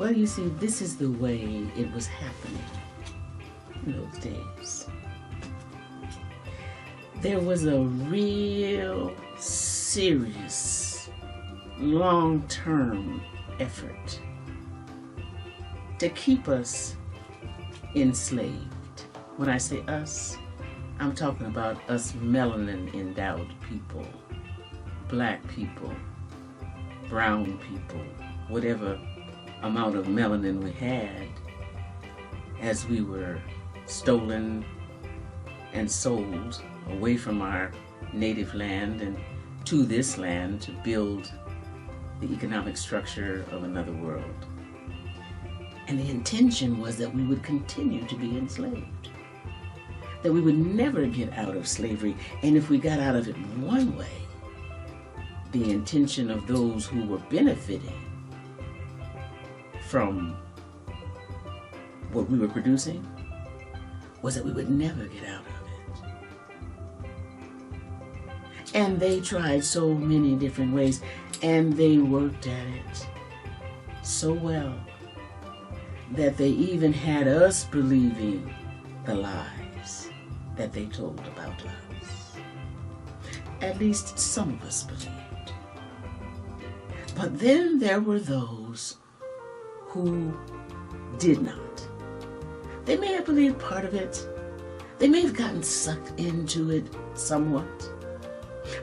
Well, you see, this is the way it was happening in those days. There was a real serious, long-term effort to keep us enslaved. When I say us, I'm talking about us melanin-endowed people, black people, brown people, whatever amount of melanin we had, as we were stolen and sold away from our native land and to this land to build the economic structure of another world. And the intention was that we would continue to be enslaved, that we would never get out of slavery, and if we got out of it one way, the intention of those who were benefiting from what we were producing was that we would never get out of it. And they tried so many different ways, and they worked at it so well that they even had us believing the lies that they told about us. At least some of us believed. But then there were those who did not. They may have believed part of it. They may have gotten sucked into it somewhat.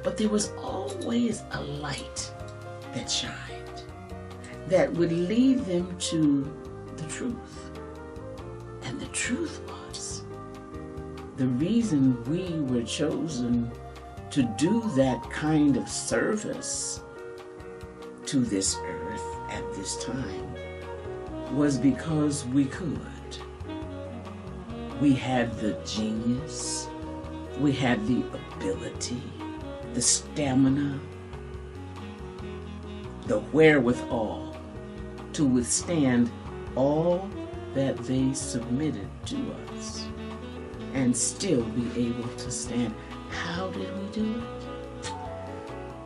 But there was always a light that shined that would lead them to the truth. And the truth was the reason we were chosen to do that kind of service to this earth at this time was because we could. We had the genius, we had the ability, the stamina, the wherewithal to withstand all that they submitted to us and still be able to stand. How did we do it?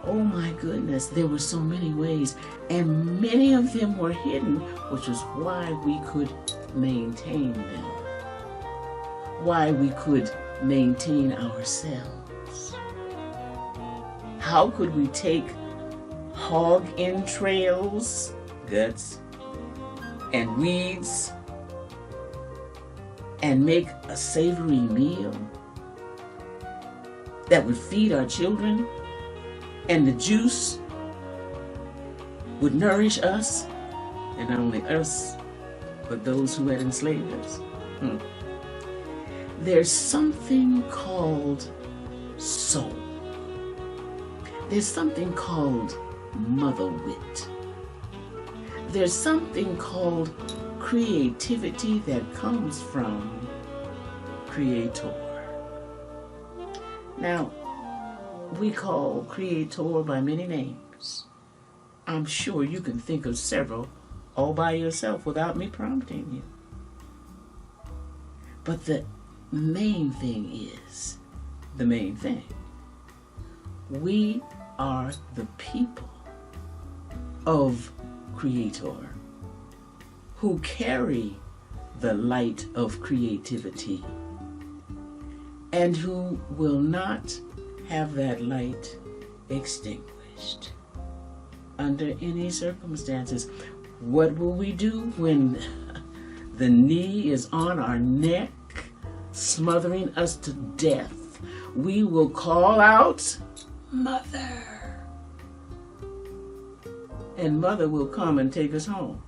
Oh my goodness, there were so many ways, and many of them were hidden, which is why we could maintain them, why we could maintain ourselves. How could we take hog entrails, guts, and weeds and make a savory meal that would feed our children, and the juice would nourish us, and not only us, but those who had enslaved us? There's something called soul. There's something called mother wit. There's something called creativity that comes from Creator. Now, we call Creator by many names. I'm sure you can think of several all by yourself without me prompting you. But the main thing is the main thing. We are the people of Creator who carry the light of creativity and who will not have that light extinguished under any circumstances. What will we do when the knee is on our neck, smothering us to death? We will call out, Mother. And Mother will come and take us home.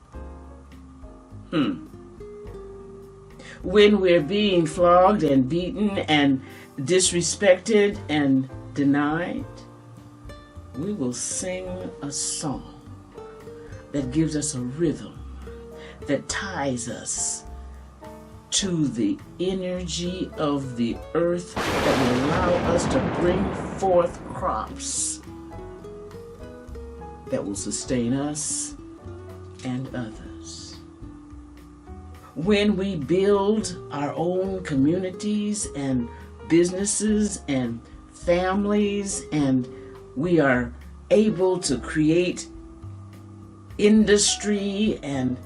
When we're being flogged and beaten and disrespected and denied, we will sing a song that gives us a rhythm that ties us to the energy of the earth that will allow us to bring forth crops that will sustain us and others. When we build our own communities and businesses and families, and we are able to create industry and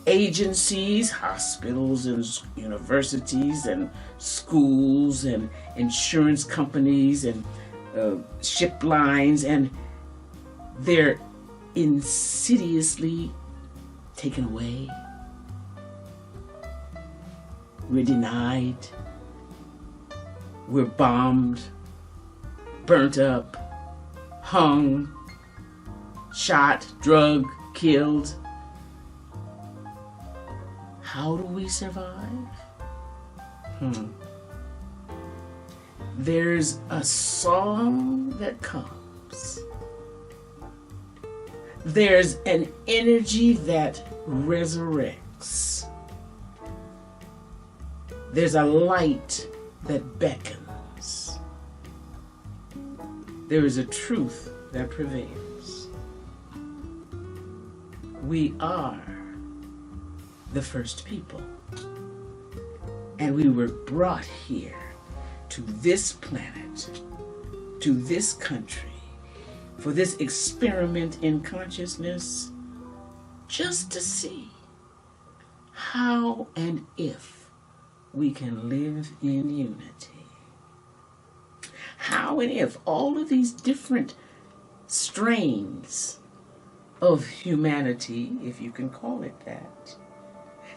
agencies, hospitals and universities and schools and insurance companies and ship lines, and they're insidiously taken away. We're denied. We're bombed, burnt up, hung, shot, drugged, killed. How do we survive? There's a song that comes. There's an energy that resurrects. There's a light that beckons. There is a truth that prevails. We are the first people, and we were brought here to this planet, to this country, for this experiment in consciousness, just to see how and if we can live in unity. How and if all of these different strains of humanity, if you can call it that,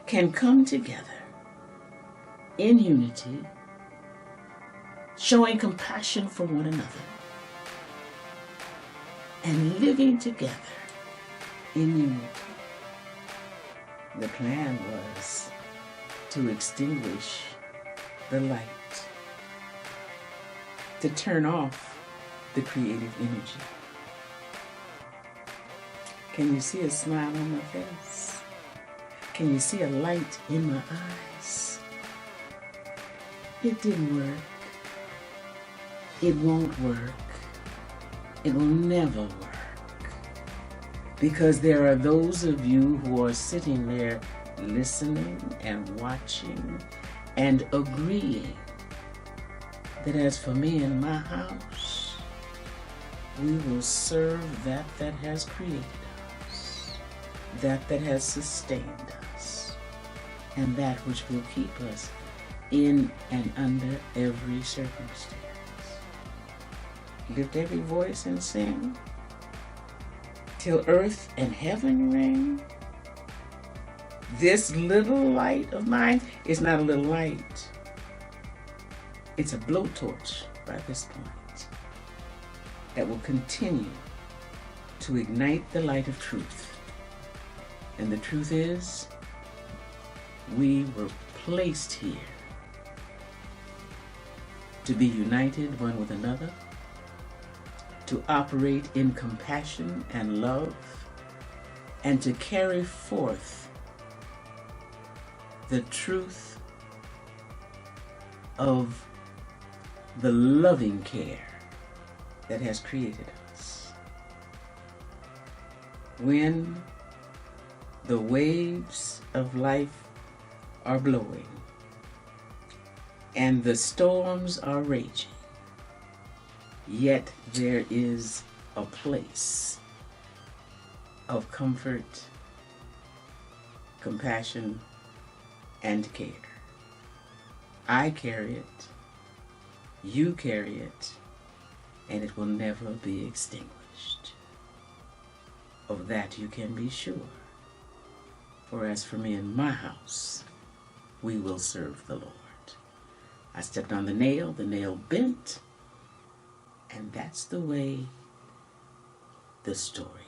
can come together in unity, showing compassion for one another, and living together in unity. The plan was to extinguish the light, to turn off the creative energy. Can you see a smile on my face? Can you see a light in my eyes? It didn't work. It won't work. It will never work. Because there are those of you who are sitting there listening and watching and agreeing that as for me and my house, we will serve that has created us, that has sustained us, and that which will keep us in and under every circumstance. Lift every voice and sing till earth and heaven ring. This little light of mine is not a little light. It's a blowtorch by this point that will continue to ignite the light of truth. And the truth is, we were placed here to be united one with another, to operate in compassion and love, and to carry forth the truth of the loving care that has created us. When the waves of life are blowing and the storms are raging, yet there is a place of comfort, compassion, and care. I carry it, you carry it, and it will never be extinguished. Of that you can be sure. For as for me and my house, we will serve the Lord. I stepped on the nail bent, and that's the way the story